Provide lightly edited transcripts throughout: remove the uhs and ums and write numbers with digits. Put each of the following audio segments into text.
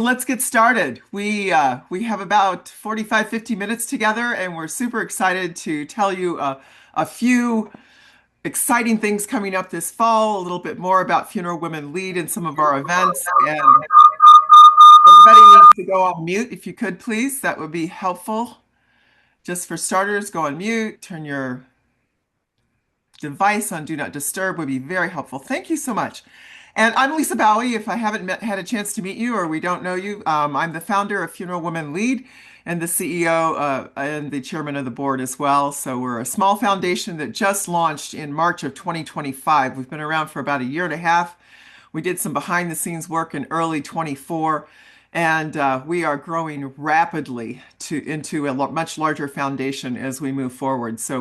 Let's get started. We have about 45, 50 minutes together, and we're super excited to tell you a few exciting things coming up this fall, a little bit more about Funeral Women Lead in some of our events. And everybody needs to go on mute if you could, please. That would be helpful. Just for starters, go on mute, turn your device on Do Not Disturb would be very helpful. Thank you so much. And I'm Lisa Bowie. If I haven't had a chance to meet you or we don't know you, I'm the founder of Funeral Women Lead and the CEO and the chairman of the board as well. So we're a small foundation that just launched in March of 2025. We've been around for about a year and a half. We did some behind the scenes work in early 24, and we are growing rapidly into a much larger foundation as we move forward. So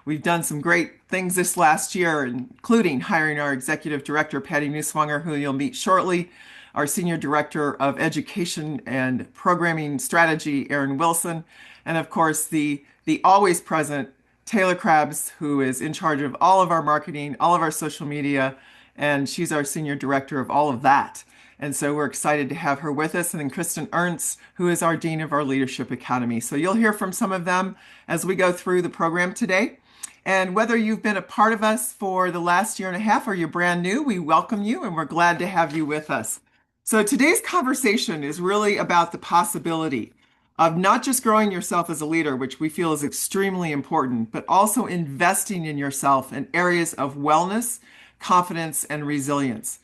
we've done some great things this last year, including hiring our executive director, Patty Newswanger, who you'll meet shortly, our senior director of education and programming strategy, Erin Wilson, and of course the always present Taylor Krabs, who is in charge of all of our marketing, all of our social media, and she's our senior director of all of that. And so we're excited to have her with us. And then Kristen Ernst, who is our dean of our Leadership Academy. So you'll hear from some of them as we go through the program today. And whether you've been a part of us for the last year and a half or you're brand new, we welcome you and we're glad to have you with us. So today's conversation is really about the possibility of not just growing yourself as a leader, which we feel is extremely important, but also investing in yourself in areas of wellness, confidence, and resilience.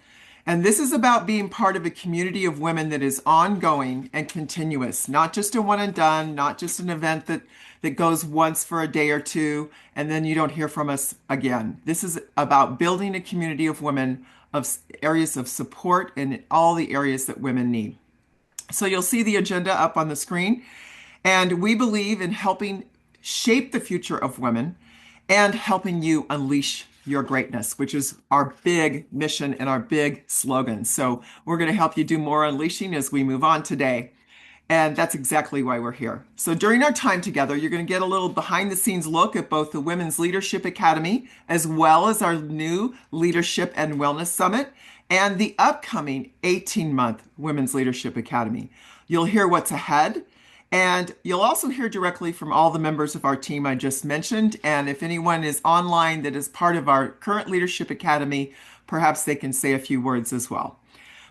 And this is about being part of a community of women that is ongoing and continuous, not just a one and done, not just an event that goes once for a day or two, and then you don't hear from us again. This is about building a community of women of areas of support in all the areas that women need. So you'll see the agenda up on the screen. And we believe in helping shape the future of women and helping you unleash your greatness, which is our big mission and our big slogan. So we're going to help you do more unleashing as we move on today. And that's exactly why we're here. So during our time together, you're going to get a little behind the scenes look at both the Women's Leadership Academy, as well as our new Leadership and Wellness Summit, and the upcoming 18-month Women's Leadership Academy. You'll hear what's ahead, and you'll also hear directly from all the members of our team I just mentioned. And if anyone is online that is part of our current Leadership Academy, perhaps they can say a few words as well.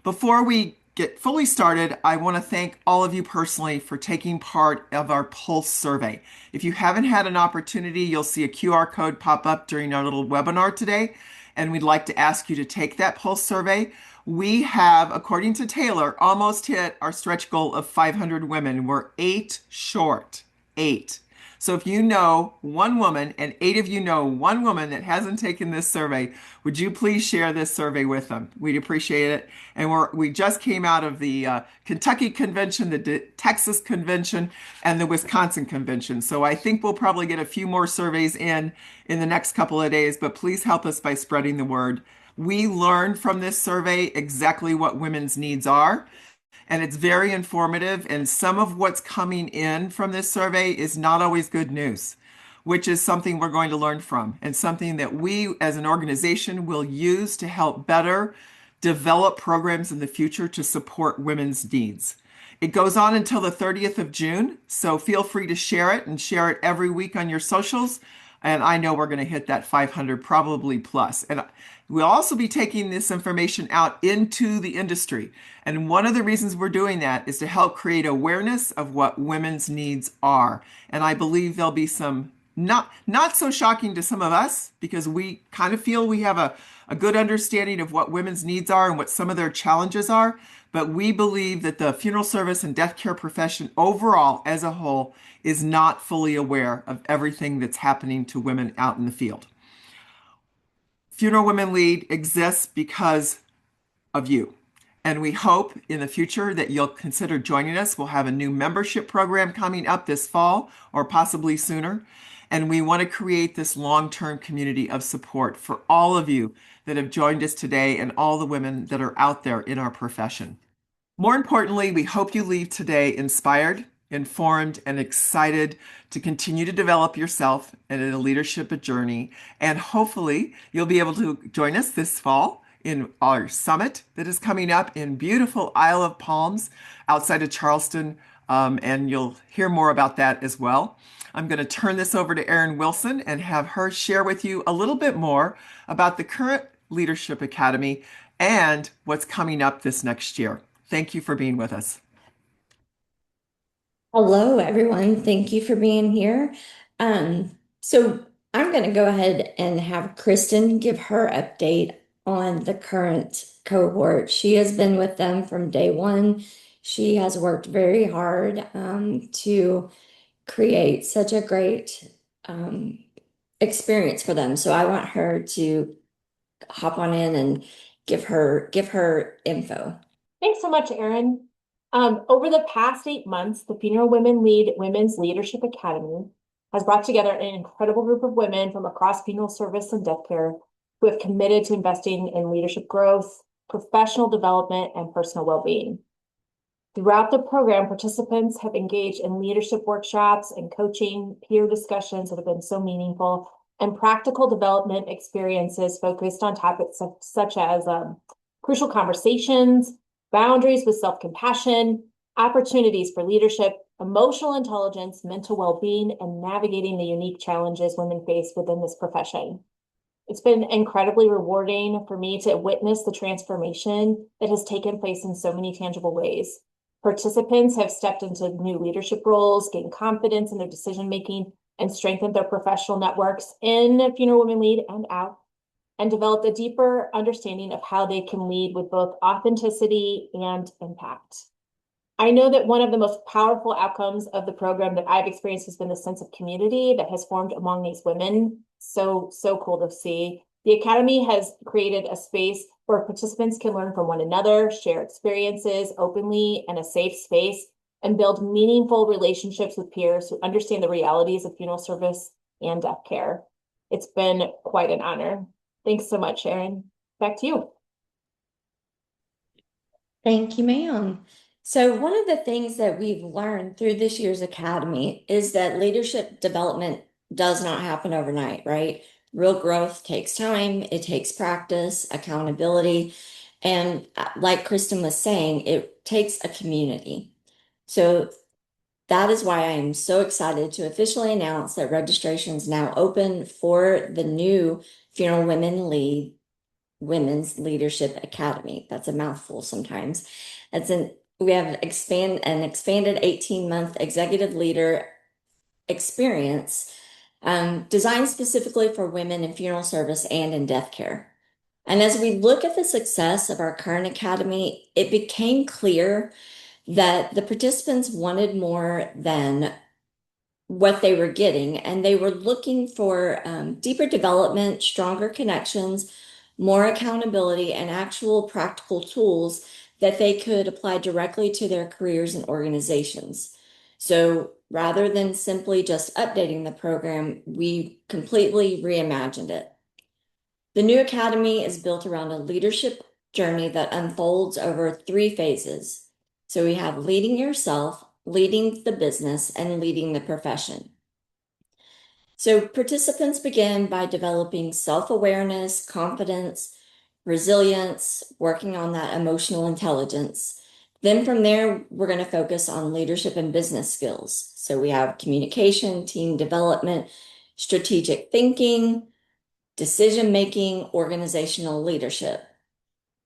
Before we get fully started, I want to thank all of you personally for taking part of our Pulse survey. If you haven't had an opportunity, you'll see a QR code pop up during our little webinar today, and we'd like to ask you to take that Pulse survey. We have, according to Taylor, almost hit our stretch goal of 500 women. We're 8 short. 8. So if you know one woman, and 8 of you know one woman that hasn't taken this survey, would you please share this survey with them? We'd appreciate it. And we just came out of the Kentucky convention, the Texas convention, and the Wisconsin convention. So I think we'll probably get a few more surveys in the next couple of days, but please help us by spreading the word. We learned from this survey exactly what women's needs are, and it's very informative. And some of what's coming in from this survey is not always good news, which is something we're going to learn from and something that we as an organization will use to help better develop programs in the future to support women's needs. It goes on until the 30th of June, so feel free to share it and share it every week on your socials. And I know we're going to hit that 500 probably plus. And we'll also be taking this information out into the industry. And one of the reasons we're doing that is to help create awareness of what women's needs are. And I believe there'll be some not so shocking to some of us, because we kind of feel we have a good understanding of what women's needs are and what some of their challenges are. But we believe that the funeral service and death care profession overall as a whole is not fully aware of everything that's happening to women out in the field. Funeral Women Lead exists because of you. And we hope in the future that you'll consider joining us. We'll have a new membership program coming up this fall or possibly sooner. And we want to create this long-term community of support for all of you that have joined us today and all the women that are out there in our profession. More importantly, we hope you leave today inspired, informed, and excited to continue to develop yourself in a leadership journey. And hopefully you'll be able to join us this fall in our summit that is coming up in beautiful Isle of Palms outside of Charleston, and you'll hear more about that as well. I'm going to turn this over to Erin Wilson and have her share with you a little bit more about the current Leadership Academy and what's coming up this next year. Thank you for being with us. Hello, everyone. Thank you for being here. So I'm going to go ahead and have Kristen give her update on the current cohort. She has been with them from day one. She has worked very hard to create such a great um, experience for them. So I want her to hop on in and give her info. Thanks so much, Erin. Over the past 8 months, the Funeral Women Lead Women's Leadership Academy has brought together an incredible group of women from across funeral service and death care who have committed to investing in leadership growth, professional development, and personal well-being. Throughout the program, participants have engaged in leadership workshops and coaching, peer discussions that have been so meaningful, and practical development experiences focused on topics such as crucial conversations, boundaries with self-compassion, opportunities for leadership, emotional intelligence, mental well-being, and navigating the unique challenges women face within this profession. It's been incredibly rewarding for me to witness the transformation that has taken place in so many tangible ways. Participants have stepped into new leadership roles, gained confidence in their decision-making, and strengthened their professional networks in Funeral Women Lead and out, and developed a deeper understanding of how they can lead with both authenticity and impact. I know that one of the most powerful outcomes of the program that I've experienced has been the sense of community that has formed among these women. So cool to see. The Academy has created a space where participants can learn from one another, share experiences openly in a safe space, and build meaningful relationships with peers who understand the realities of funeral service and death care. It's been quite an honor. Thanks so much, Erin. Back to you. Thank you, ma'am. So one of the things that we've learned through this year's academy is that leadership development does not happen overnight, right? Real growth takes time, it takes practice, accountability, and like Kristen was saying, it takes a community. So that is why I am so excited to officially announce that registration is now open for the new Funeral Women's Leadership Academy. That's a mouthful sometimes. We have an expanded 18-month executive leader experience designed specifically for women in funeral service and in death care. And as we look at the success of our current academy, it became clear that the participants wanted more than what they were getting, and they were looking for deeper development, stronger connections, more accountability, and actual practical tools that they could apply directly to their careers and organizations. So rather than simply just updating the program, we completely reimagined it. The new academy is built around a leadership journey that unfolds over 3 phases. So we have leading yourself, leading the business, and leading the profession. So participants begin by developing self-awareness, confidence, resilience, working on that emotional intelligence. Then from there, we're going to focus on leadership and business skills. So we have communication, team development, strategic thinking, decision-making, organizational leadership.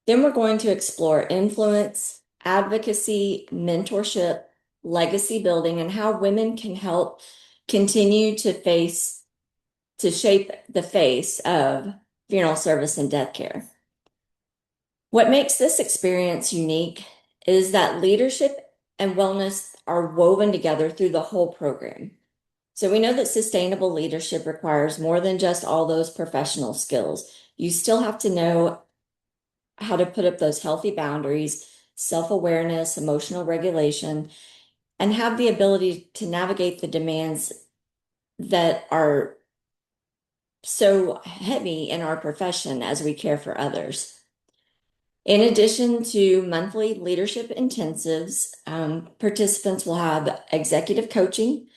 Then we're going to explore influence, advocacy, mentorship, legacy building, and how women can help continue to shape the face of funeral service and death care. What makes this experience unique is that leadership and wellness are woven together through the whole program. So we know that sustainable leadership requires more than just all those professional skills. You still have to know how to put up those healthy boundaries, self-awareness, emotional regulation, and have the ability to navigate the demands that are so heavy in our profession as we care for others. In addition to monthly leadership intensives, participants will have executive coaching.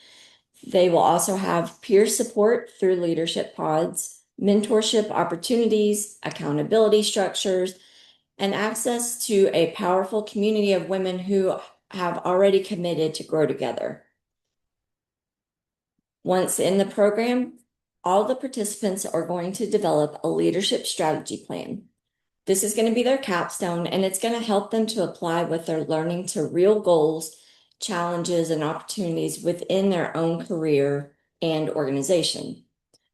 They will also have peer support through leadership pods, mentorship opportunities, accountability structures, and access to a powerful community of women who have already committed to grow together. Once in the program, all the participants are going to develop a leadership strategy plan. This is going to be their capstone, and it's going to help them to apply what they're learning to real goals, challenges, and opportunities within their own career and organization.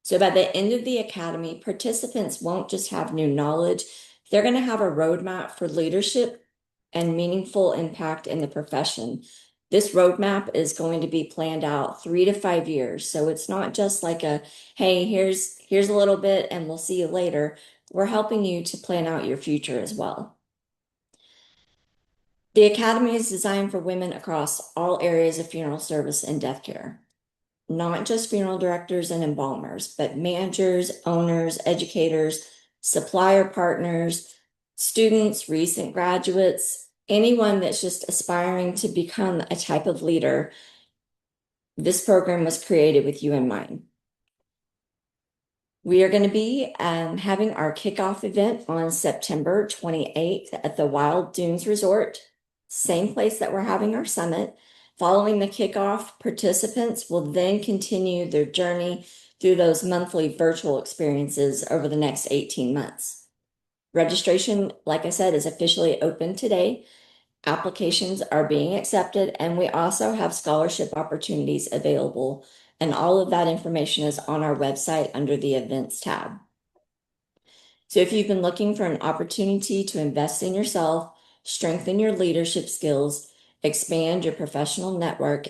So by the end of the academy, participants won't just have new knowledge, they're going to have a roadmap for leadership and meaningful impact in the profession. This roadmap is going to be planned out 3 to 5 years. So it's not just like a, hey, here's a little bit and we'll see you later. We're helping you to plan out your future as well. The Academy is designed for women across all areas of funeral service and death care, not just funeral directors and embalmers, but managers, owners, educators, supplier partners, students, recent graduates, anyone that's just aspiring to become a type of leader. This program was created with you in mind. We are going to be having our kickoff event on September 28th at the Wild Dunes Resort, same place that we're having our summit. Following the kickoff, participants will then continue their journey through those monthly virtual experiences over the next 18 months. Registration, like I said, is officially open today. Applications are being accepted, and we also have scholarship opportunities available. And all of that information is on our website under the events tab. So if you've been looking for an opportunity to invest in yourself, strengthen your leadership skills, expand your professional network,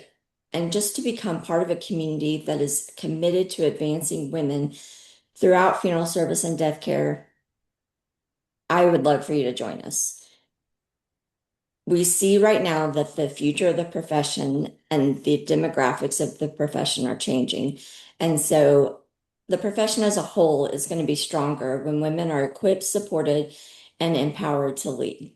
and just to become part of a community that is committed to advancing women throughout funeral service and death care, I would love for you to join us. We see right now that the future of the profession and the demographics of the profession are changing. And so the profession as a whole is going to be stronger when women are equipped, supported, and empowered to lead.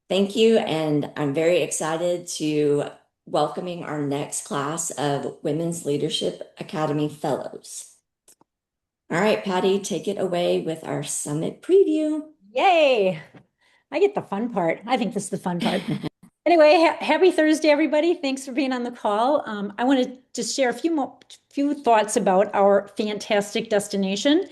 Thank you. And I'm very excited to welcoming our next class of Women's Leadership Academy Fellows. All right, Patty, take it away with our summit preview. Yay! I get the fun part. I think this is the fun part. Anyway, happy Thursday, everybody. Thanks for being on the call. I want to just share a few thoughts about our fantastic destination.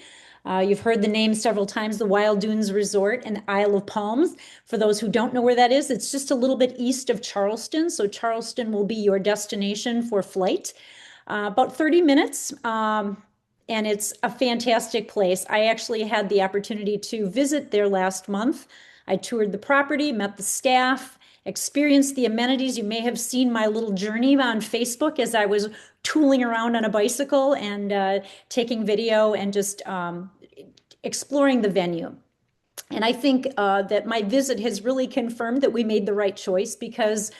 You've heard the name several times, the Wild Dunes Resort and Isle of Palms. For those who don't know where that is, it's just a little bit east of Charleston. So Charleston will be your destination for flight. About 30 minutes. And it's a fantastic place. I actually had the opportunity to visit there last month. I toured the property, met the staff, experienced the amenities. You may have seen my little journey on Facebook as I was tooling around on a bicycle and taking video and just exploring the venue. And I think that my visit has really confirmed that we made the right choice, because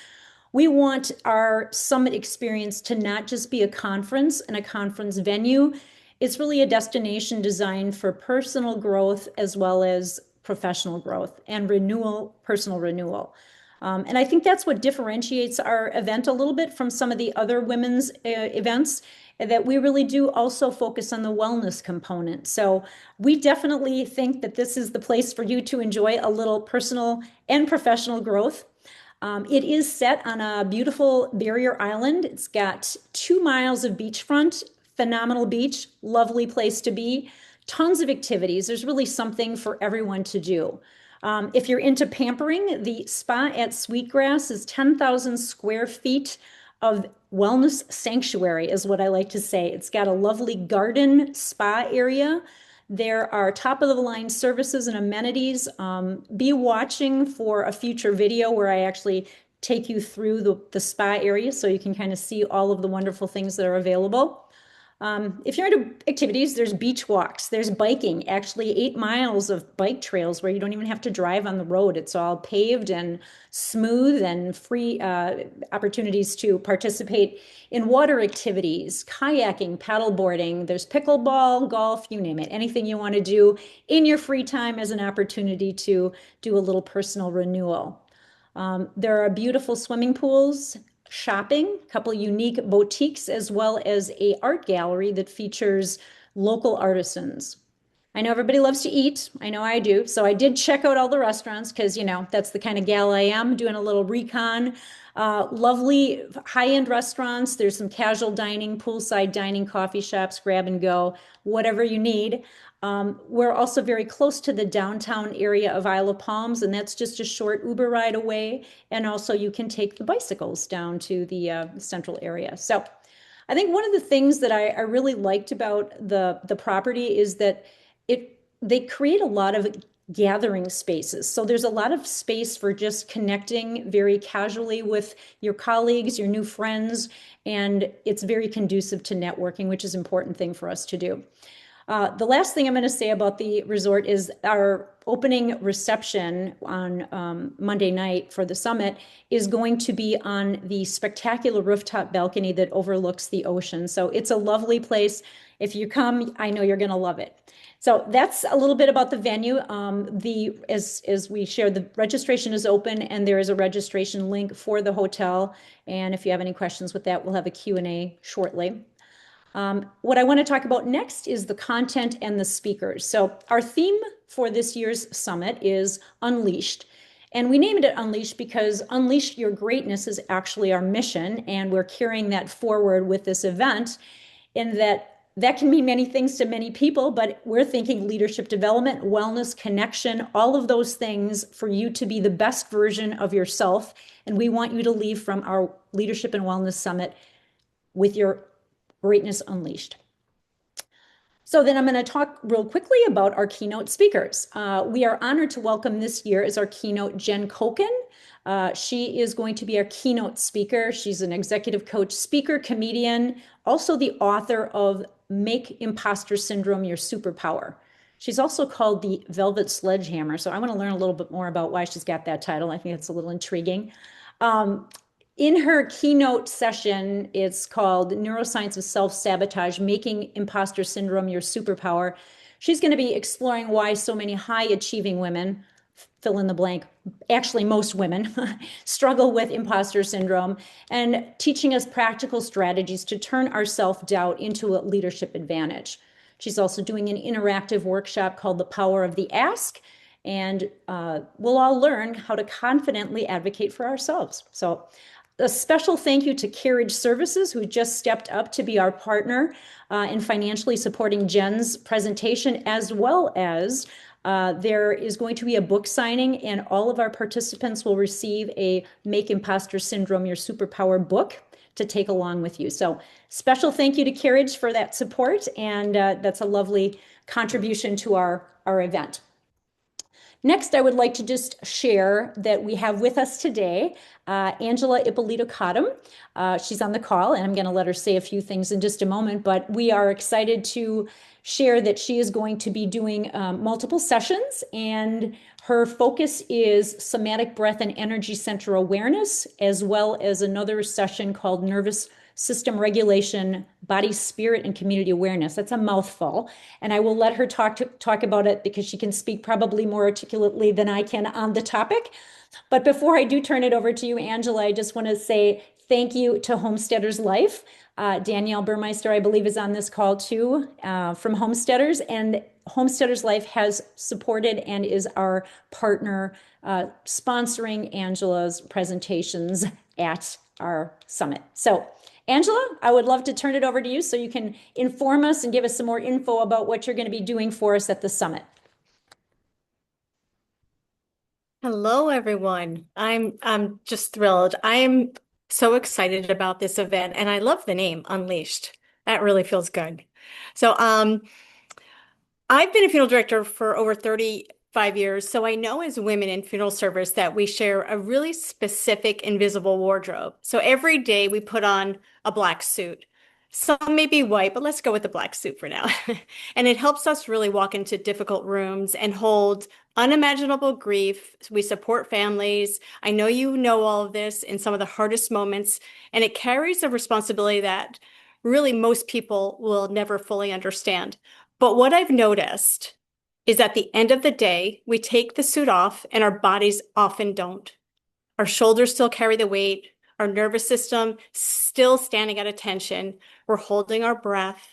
we want our summit experience to not just be a conference and a conference venue. It's really a destination designed for personal growth as well as professional growth and renewal, personal renewal. And I think that's what differentiates our event a little bit from some of the other women's events, that we really do also focus on the wellness component. So we definitely think that this is the place for you to enjoy a little personal and professional growth. It is set on a beautiful barrier island. It's got 2 miles of beachfront, phenomenal beach, lovely place to be, tons of activities. There's really something for everyone to do. If you're into pampering, the spa at Sweetgrass is 10,000 square feet of wellness sanctuary, is what I like to say. It's got a lovely garden spa area. There are top of the line services and amenities. Be watching for a future video where I actually take you through the spa area so you can kind of see all of the wonderful things that are available. If you're into activities, there's beach walks, there's biking, actually 8 miles of bike trails where you don't even have to drive on the road. It's all paved and smooth, and free opportunities to participate in water activities, kayaking, paddleboarding. There's pickleball, golf, you name it. Anything you want to do in your free time as an opportunity to do a little personal renewal. There are beautiful swimming pools, shopping, a couple unique boutiques, as well as a art gallery that features local artisans. I know everybody loves to eat. I know I do. So I did check out all the restaurants because, that's the kind of gal I am, doing a little recon. Lovely high-end restaurants. There's some casual dining, poolside dining, coffee shops, grab and go, whatever you need. We're also very close to the downtown area of Isle of Palms, and that's just a short Uber ride away. And also you can take the bicycles down to the central area. So I think one of the things that I really liked about the property is that they create a lot of gathering spaces. So there's a lot of space for just connecting very casually with your colleagues, your new friends, and it's very conducive to networking, which is an important thing for us to do. The last thing I'm going to say about the resort is our opening reception on Monday night for the summit is going to be on the spectacular rooftop balcony that overlooks the ocean. So it's a lovely place. If you come, I know you're going to love it. So that's a little bit about the venue. As we shared, the registration is open and there is a registration link for the hotel. And if you have any questions with that, we'll have a Q&A shortly. What I want to talk about next is the content and the speakers. So our theme for this year's summit is Unleashed. And we named it Unleashed because Unleash Your Greatness is actually our mission. And we're carrying that forward with this event in that can mean many things to many people, but we're thinking leadership development, wellness, connection, all of those things for you to be the best version of yourself. And we want you to leave from our Leadership and Wellness Summit with your greatness unleashed. So then I'm going to talk real quickly about our keynote speakers. We are honored to welcome this year as our keynote Jen Koken. She is going to be our keynote speaker. She's an executive coach, speaker, comedian, also the author of Make Imposter Syndrome Your Superpower. She's also called the Velvet Sledgehammer. So I want to learn a little bit more about why she's got that title. I think it's a little intriguing. In her keynote session, it's called Neuroscience of Self-Sabotage, Making Imposter Syndrome Your Superpower. She's going to be exploring why so many high-achieving women, fill in the blank, actually most women, struggle with imposter syndrome, and teaching us practical strategies to turn our self-doubt into a leadership advantage. She's also doing an interactive workshop called The Power of the Ask, and we'll all learn how to confidently advocate for ourselves. So a special thank you to Carriage Services, who just stepped up to be our partner in financially supporting Jen's presentation, as well as there is going to be a book signing, and all of our participants will receive a Make Imposter Syndrome Your Superpower book to take along with you. So special thank you to Carriage for that support, and that's a lovely contribution to our event. Next, I would like to just share that we have with us today Angela Ippolito-Cottom. She's on the call, and I'm going to let her say a few things in just a moment, but we are excited to share that she is going to be doing multiple sessions, and her focus is somatic breath and energy center awareness, as well as another session called nervous system regulation, body, spirit, and community awareness. That's a mouthful. And I will let her talk about it because she can speak probably more articulately than I can on the topic. But before I do turn it over to you, Angela, I just want to say thank you to Homesteaders Life. Danielle Burmeister, I believe, is on this call too, from Homesteaders. And Homesteaders Life has supported and is our partner sponsoring Angela's presentations at our summit. So Angela, I would love to turn it over to you so you can inform us and give us some more info about what you're going to be doing for us at the summit. Hello, everyone. I'm just thrilled. I am so excited about this event, and I love the name Unleashed. That really feels good. So, I've been a funeral director for over 35 years, so I know as women in funeral service that we share a really specific invisible wardrobe. So every day we put on a black suit. Some may be white, but let's go with the black suit for now. And it helps us really walk into difficult rooms and hold unimaginable grief. We support families. I know you know all of this in some of the hardest moments, and it carries a responsibility that really most people will never fully understand. But what I've noticed is at the end of the day, we take the suit off and our bodies often don't. Our shoulders still carry the weight, our nervous system still standing at attention. We're holding our breath.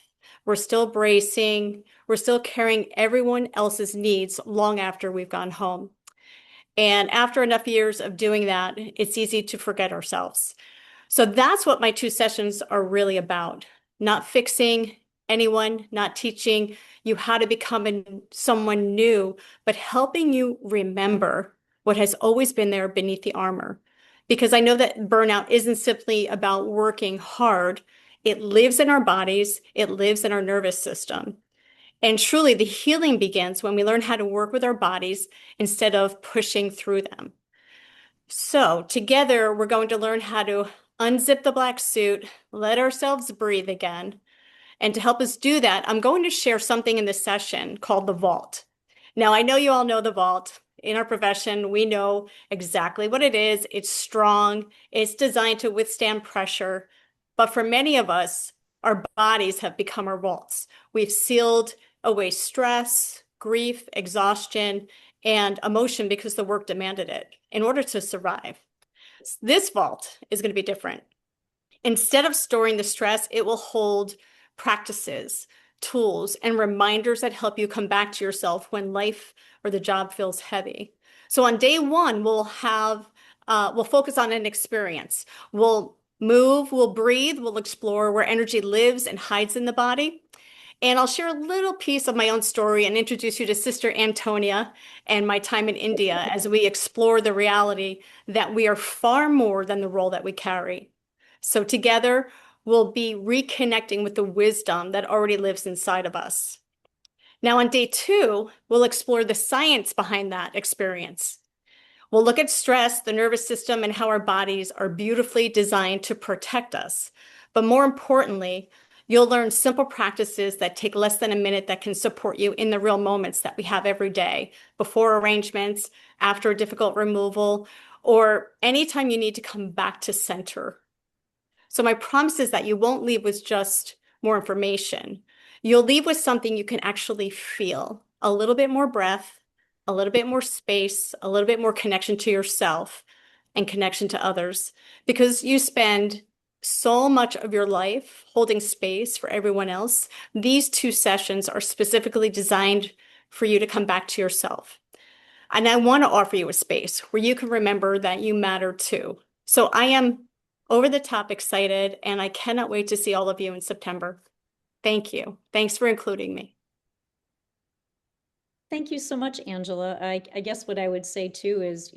We're still bracing. We're still carrying everyone else's needs long after we've gone home. And after enough years of doing that, it's easy to forget ourselves. So that's what my 2 sessions are really about. Not fixing anyone, not teaching you how to become someone new, but helping you remember what has always been there beneath the armor. Because I know that burnout isn't simply about working hard. It lives in our bodies, it lives in our nervous system. And truly, the healing begins when we learn how to work with our bodies instead of pushing through them. So, together, we're going to learn how to unzip the black suit, let ourselves breathe again. And to help us do that, I'm going to share something in this session called the vault. Now, I know you all know the vault. In our profession, we know exactly what it is. It's strong, it's designed to withstand pressure. But for many of us, our bodies have become our vaults. We've sealed away stress, grief, exhaustion, and emotion because the work demanded it in order to survive. This vault is going to be different. Instead of storing the stress, it will hold practices, tools, and reminders that help you come back to yourself when life or the job feels heavy. So on day one, we'll focus on an experience. We'll move, we'll breathe, we'll explore where energy lives and hides in the body. And I'll share a little piece of my own story and introduce you to Sister Antonia and my time in India as we explore the reality that we are far more than the role that we carry. So together, we'll be reconnecting with the wisdom that already lives inside of us. Now, on day two, we'll explore the science behind that experience. We'll look at stress, the nervous system, and how our bodies are beautifully designed to protect us. But more importantly, you'll learn simple practices that take less than a minute that can support you in the real moments that we have every day, before arrangements, after a difficult removal, or anytime you need to come back to center. So my promise is that you won't leave with just more information. You'll leave with something you can actually feel. A little bit more breath, a little bit more space, a little bit more connection to yourself and connection to others. Because you spend so much of your life holding space for everyone else, these 2 sessions are specifically designed for you to come back to yourself. And I want to offer you a space where you can remember that you matter too. So I am over the top excited, and I cannot wait to see all of you in September. Thank you. Thanks for including me. Thank you so much, Angela. I guess what I would say too is,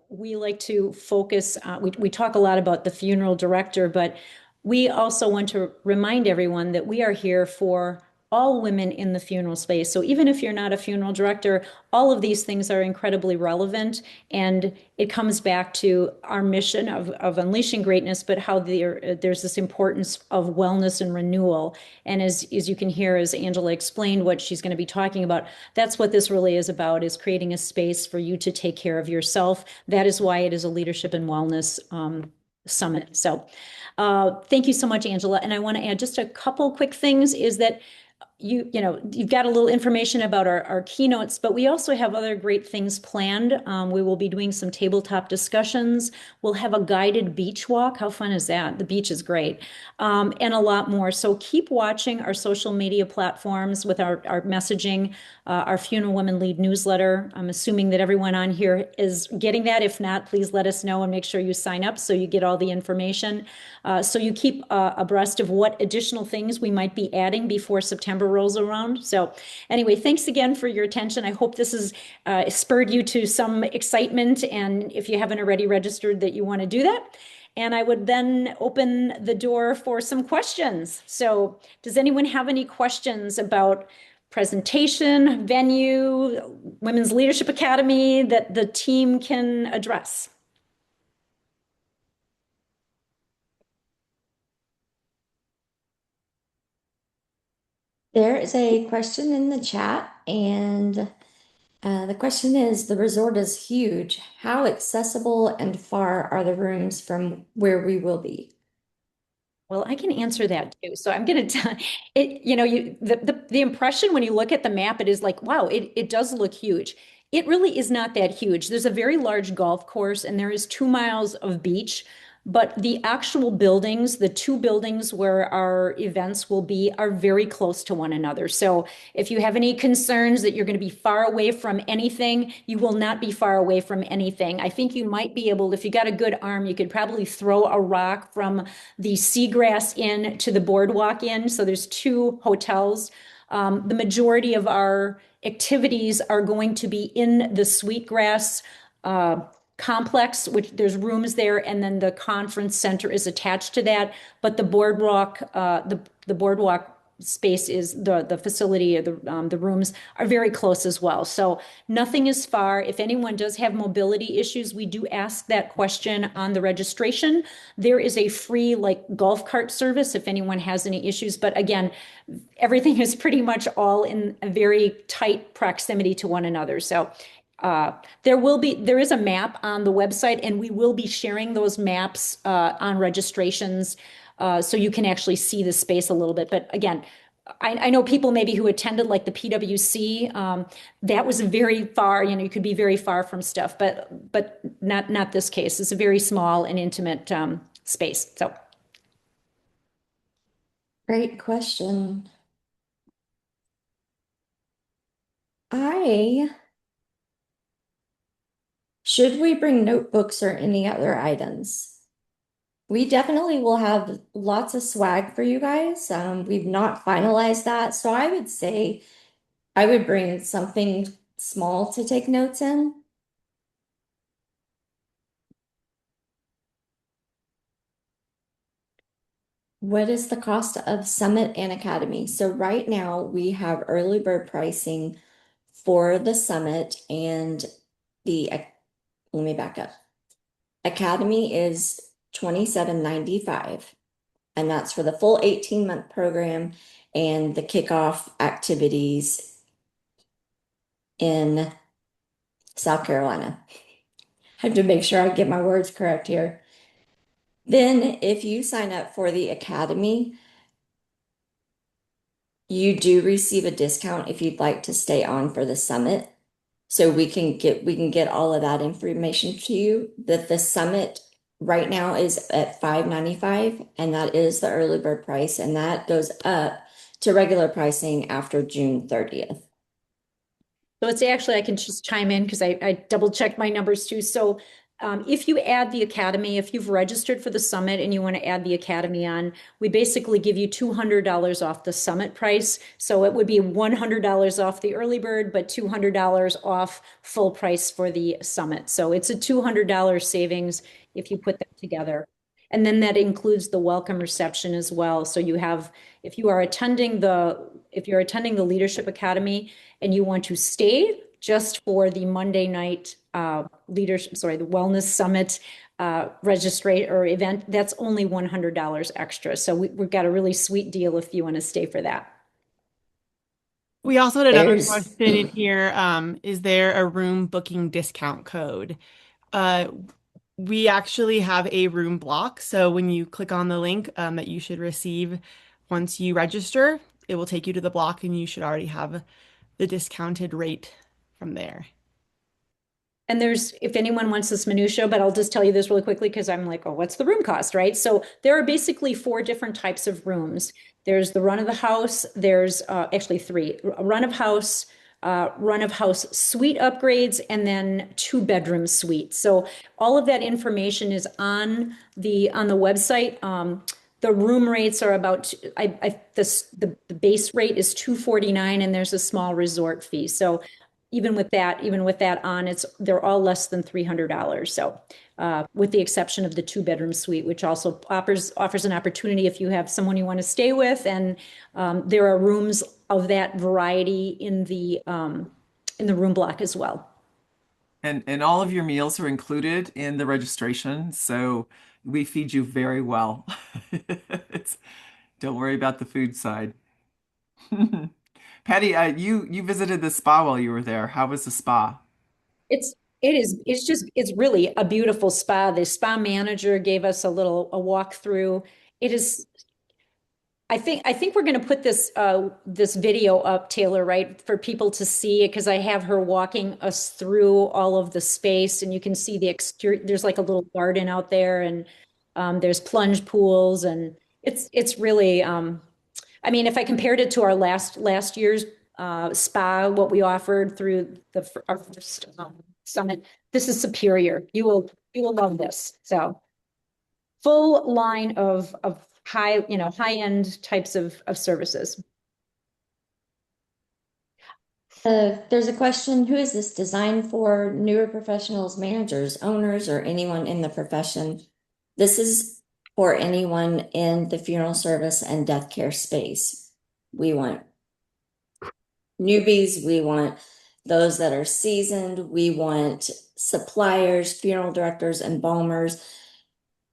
we like to focus, we talk a lot about the funeral director, but we also want to remind everyone that we are here for all women in the funeral space. So even if you're not a funeral director, all of these things are incredibly relevant. And it comes back to our mission of unleashing greatness, but how there's this importance of wellness and renewal. And as you can hear, as Angela explained what she's going to be talking about, that's what this really is about, is creating a space for you to take care of yourself. That is why it is a leadership and wellness summit. So thank you so much, Angela. And I want to add just a couple quick things is that you've got a little information about our keynotes, but we also have other great things planned. We will be doing some tabletop discussions. We'll have a guided beach walk. How fun is that? The beach is great. And a lot more. So keep watching our social media platforms with our messaging, our Funeral Women Lead newsletter. I'm assuming that everyone on here is getting that. If not, please let us know and make sure you sign up so you get all the information. So you keep abreast of what additional things we might be adding before September rolls around. So anyway, thanks again for your attention. I hope this has spurred you to some excitement. And if you haven't already registered, that you want to do that. And I would then open the door for some questions. So does anyone have any questions about presentation, venue, Women's Leadership Academy that the team can address? There is a question in the chat, and the question is, the resort is huge. How accessible and far are the rooms from where we will be? Well, I can answer that too. So I'm going to tell it, the impression when you look at the map, it is like, wow, it does look huge. It really is not that huge. There's a very large golf course and there is 2 miles of beach. but the actual buildings, the two buildings where our events will be, are very close to one another. So if you have any concerns that you're going to be far away from anything, you will not be far away from anything. I think you might be able, if you got a good arm, you could probably throw a rock from the Seagrass Inn to the Boardwalk Inn. So there's two hotels. The majority of our activities are going to be in the Sweetgrass complex, which there's rooms there, and then the conference center is attached to that. But the boardwalk, the boardwalk space is the facility, the rooms are very close as well. So nothing is far. If anyone does have mobility issues, we do ask that question on the registration. There is a free like golf cart service if anyone has any issues. But again, everything is pretty much all in a very tight proximity to one another. So there is a map on the website, and we will be sharing those maps on registrations, so you can actually see the space a little bit. But again, I know people maybe who attended like the PWC, that was very far, you could be very far from stuff, but not this case. It's a very small and intimate space. So Great question. I Should we bring notebooks or any other items? We definitely will have lots of swag for you guys. We've not finalized that, so I would say I would bring something small to take notes in. What is the cost of Summit and Academy? So right now we have early bird pricing for the Summit and let me back up. Academy is $27.95, and that's for the full 18-month program and the kickoff activities in South Carolina. I have to make sure I get my words correct here. Then if you sign up for the Academy, you do receive a discount if you'd like to stay on for the summit. So we can get all of that information to you. That the summit right now is at $5.95, and that is the early bird price, and that goes up to regular pricing after June 30th. So it's actually, I can just chime in because I double checked my numbers too. So if you add the Academy, if you've registered for the summit and you want to add the Academy on, we basically give you $200 off the summit price. So it would be $100 off the early bird, but $200 off full price for the summit. So it's a $200 savings if you put that together. And then that includes the welcome reception as well. So if you're attending the Leadership Academy and you want to stay just for the Monday night the Wellness Summit registrate or event, that's only $100 extra. So we've got a really sweet deal if you want to stay for that. We also had another There's question in here. Is there a room booking discount code? Uh, we actually have a room block. So when you click on the link that you should receive once you register, it will take you to the block and you should already have the discounted rate from there. And if anyone wants this minutia, but I'll just tell you this really quickly because I'm like, oh, what's the room cost, right? So there are basically 4 different types of rooms. There's the run of the house. There's actually 3: run of house suite upgrades, and then 2-bedroom suites. So all of that information is on the website. The room rates are about the base rate is $249, and there's a small resort fee. So even with that on, they're all less than $300. So with the exception of the 2-bedroom suite, which also offers an opportunity if you have someone you want to stay with, and there are rooms of that variety in the room block as well. And all of your meals are included in the registration, so we feed you very well. Don't worry about the food side. Patty, you visited the spa while you were there. How was the spa? It's really a beautiful spa. The spa manager gave us a walkthrough. It is, I think we're going to put this video up, Taylor, right, for people to see it, because I have her walking us through all of the space, and you can see the exterior. There's like a little garden out there, and There's plunge pools, and it's really, I mean, if I compared it to our last year's spa, what we offered through our first summit, this is superior. You will love this. So full line of high end types of services. There's a question, who is this designed for? Newer professionals, managers, owners, or anyone in the profession? This is for anyone in the funeral service and death care space. We want newbies, we want those that are seasoned, we want suppliers, funeral directors, embalmers,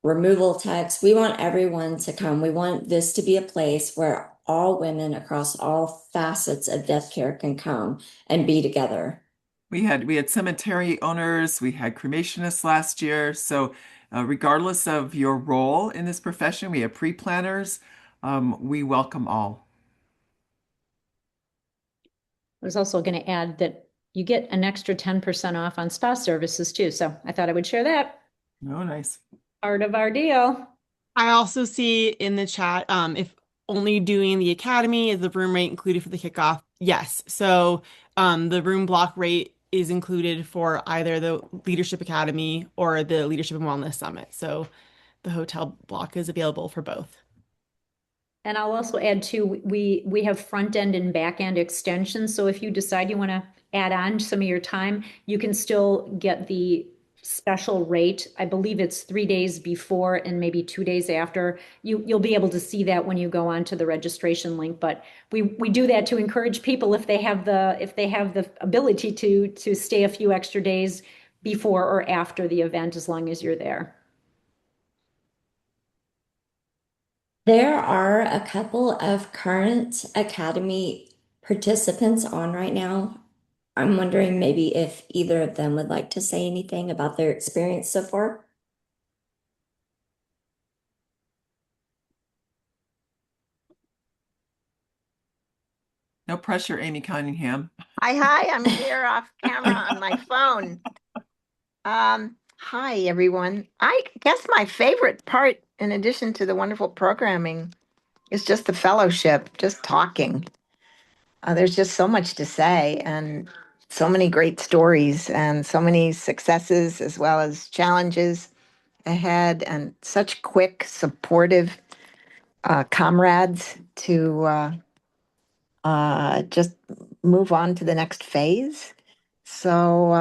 removal techs. We want everyone to come. We want this to be a place where all women across all facets of death care can come and be together. We had cemetery owners, we had cremationists last year. So regardless of your role in this profession, we have pre-planners. We welcome all. I was also going to add that you get an extra 10% off on spa services too. So I thought I would share that. Oh, nice. Part of our deal. I also see in the chat, if only doing the academy is the room rate included for the kickoff. Yes. So the room block rate is included for either the Leadership Academy or the Leadership and Wellness Summit. So the hotel block is available for both. And I'll also add too, we have front end and back end extensions. So if you decide you want to add on some of your time, you can still get the special rate. I believe it's 3 days before and maybe 2 days after. You'll be able to see that when you go onto the registration link. But we do that to encourage people if they have the ability to stay a few extra days before or after the event, as long as you're there. There are a couple of current Academy participants on right now. I'm wondering maybe if either of them would like to say anything about their experience so far. No pressure, Amy Cunningham. Hi, I'm here off camera on my phone. Hi, everyone. I guess my favorite part, in addition to the wonderful programming, is just the fellowship, just talking. There's just so much to say and so many great stories and so many successes as well as challenges ahead, and such quick, supportive comrades to just move on to the next phase. So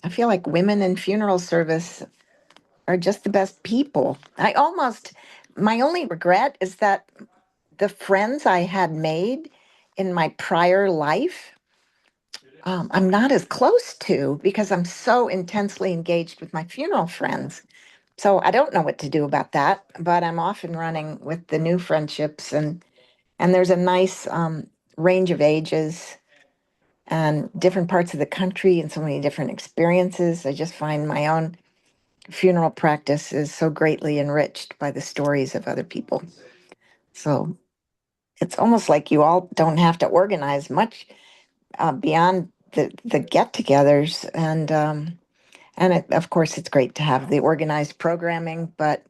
I feel like women in funeral service are just the best people. My only regret is that the friends I had made in my prior life, I'm not as close to because I'm so intensely engaged with my funeral friends. So I don't know what to do about that, but I'm off and running with the new friendships, and there's a nice range of ages and different parts of the country and so many different experiences. I just find my own funeral practice is so greatly enriched by the stories of other people. So it's almost like you all don't have to organize much beyond the get-togethers, of course it's great to have the organized programming, but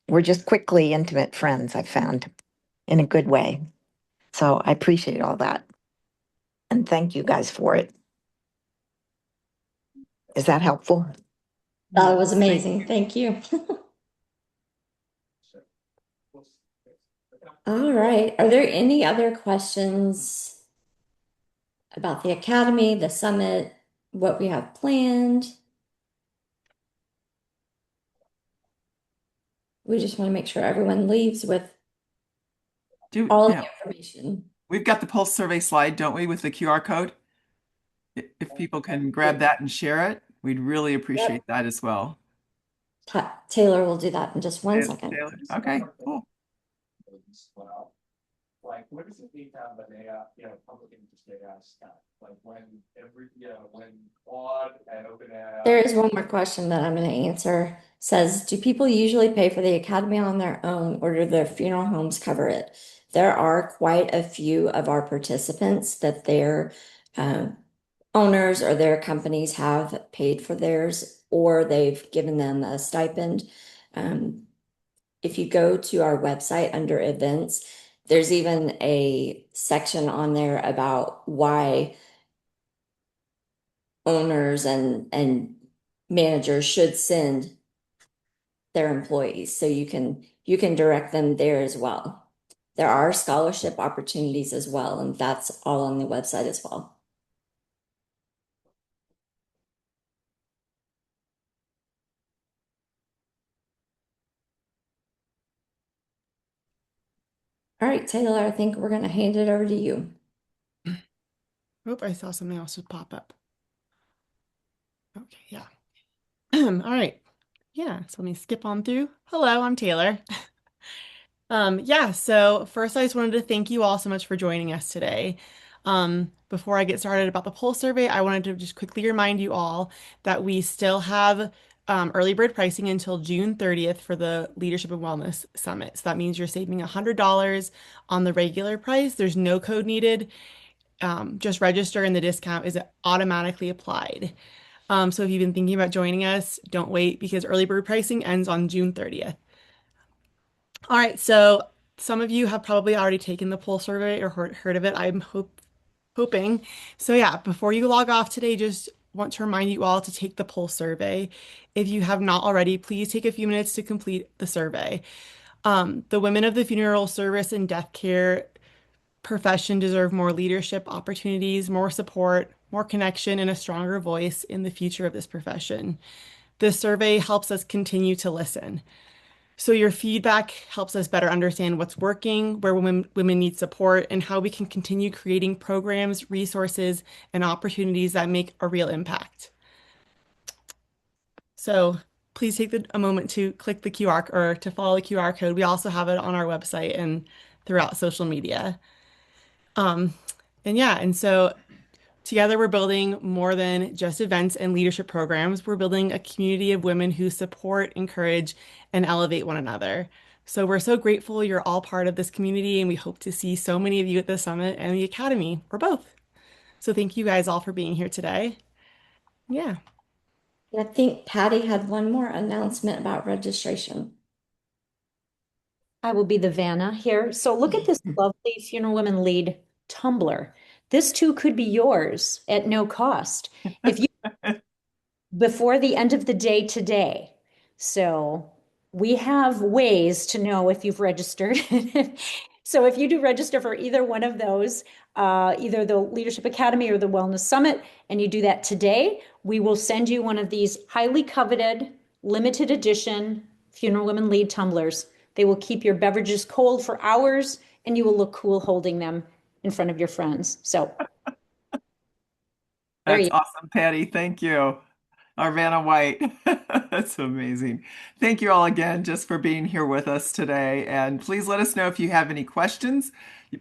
we're just quickly intimate friends, I've found, in a good way. So I appreciate all that. And thank you guys for it. Is that helpful? That was amazing. Thank you. All right. Are there any other questions about the Academy, the summit, what we have planned? We just want to make sure everyone leaves with all the information. We've got the pulse survey slide, don't we, with the QR code? If people can grab that and share it, we'd really appreciate that as well. Taylor will do that in just one second. Taylor. Okay, cool. Like, what does it mean to have an public interest data stuff? Like when Claude and OpenAI. There is one more question that I'm going to answer. Says, do people usually pay for the Academy on their own, or do their funeral homes cover it? There are quite a few of our participants that their owners or their companies have paid for theirs, or they've given them a stipend. If you go to our website under events, there's even a section on there about why owners and managers should send their employees. So you can direct them there as well. There are scholarship opportunities as well, and that's all on the website as well. All right, Taylor, I think we're going to hand it over to you. Oh, I saw something else just pop up. Okay, yeah. All right. Yeah, so let me skip on through. Hello, I'm Taylor. Yeah, so first I just wanted to thank you all so much for joining us today. Before I get started about the poll survey, I wanted to just quickly remind you all that we still have early bird pricing until June 30th for the Leadership and Wellness Summit. So that means you're saving $100 on the regular price. There's no code needed. Just register and the discount is automatically applied. So if you've been thinking about joining us, don't wait because early bird pricing ends on June 30th. All right, so some of you have probably already taken the poll survey or heard of it. I'm hoping. So yeah, before you log off today, just want to remind you all to take the poll survey. If you have not already, please take a few minutes to complete the survey. The women of the funeral service and death care profession deserve more leadership opportunities, more support, more connection, and a stronger voice in the future of this profession. This survey helps us continue to listen. So your feedback helps us better understand what's working, where women need support, and how we can continue creating programs, resources, and opportunities that make a real impact. So please take a moment to click the QR or to follow the QR code. We also have it on our website and throughout social media. Um, and so together, we're building more than just events and leadership programs. We're building a community of women who support, encourage, and elevate one another. So we're so grateful you're all part of this community, and we hope to see so many of you at the summit and the academy, or both. So thank you guys all for being here today. Yeah. I think Patty had one more announcement about registration. I will be the Vanna here. So look at this lovely Funeral Women Lead tumbler. This too could be yours at no cost if you before the end of the day today. So we have ways to know if you've registered. So if you do register for either one of those, either the Leadership Academy or the Wellness Summit, and you do that today, we will send you one of these highly coveted, limited edition Funeral Women Lead tumblers. They will keep your beverages cold for hours, and you will look cool holding them in front of your friends. So there That's you go. awesome, Patty. Thank you. Arvana White. That's amazing. Thank you all again just for being here with us today. And please let us know if you have any questions.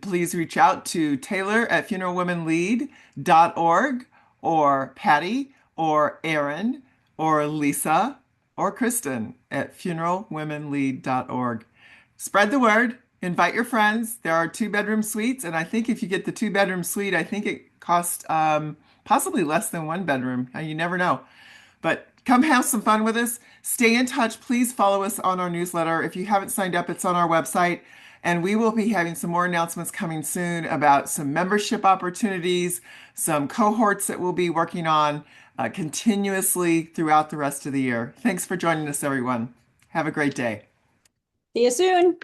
Please reach out to Taylor at funeralwomenlead.org or Patty or Aaron or Lisa or Kristen at funeralwomenlead.org. Spread the word. Invite your friends. There are two-bedroom suites, and I think if you get the two-bedroom suite, I think it costs possibly less than one bedroom. You never know. But come have some fun with us. Stay in touch. Please follow us on our newsletter. If you haven't signed up, it's on our website. And we will be having some more announcements coming soon about some membership opportunities, some cohorts that we'll be working on continuously throughout the rest of the year. Thanks for joining us, everyone. Have a great day. See you soon.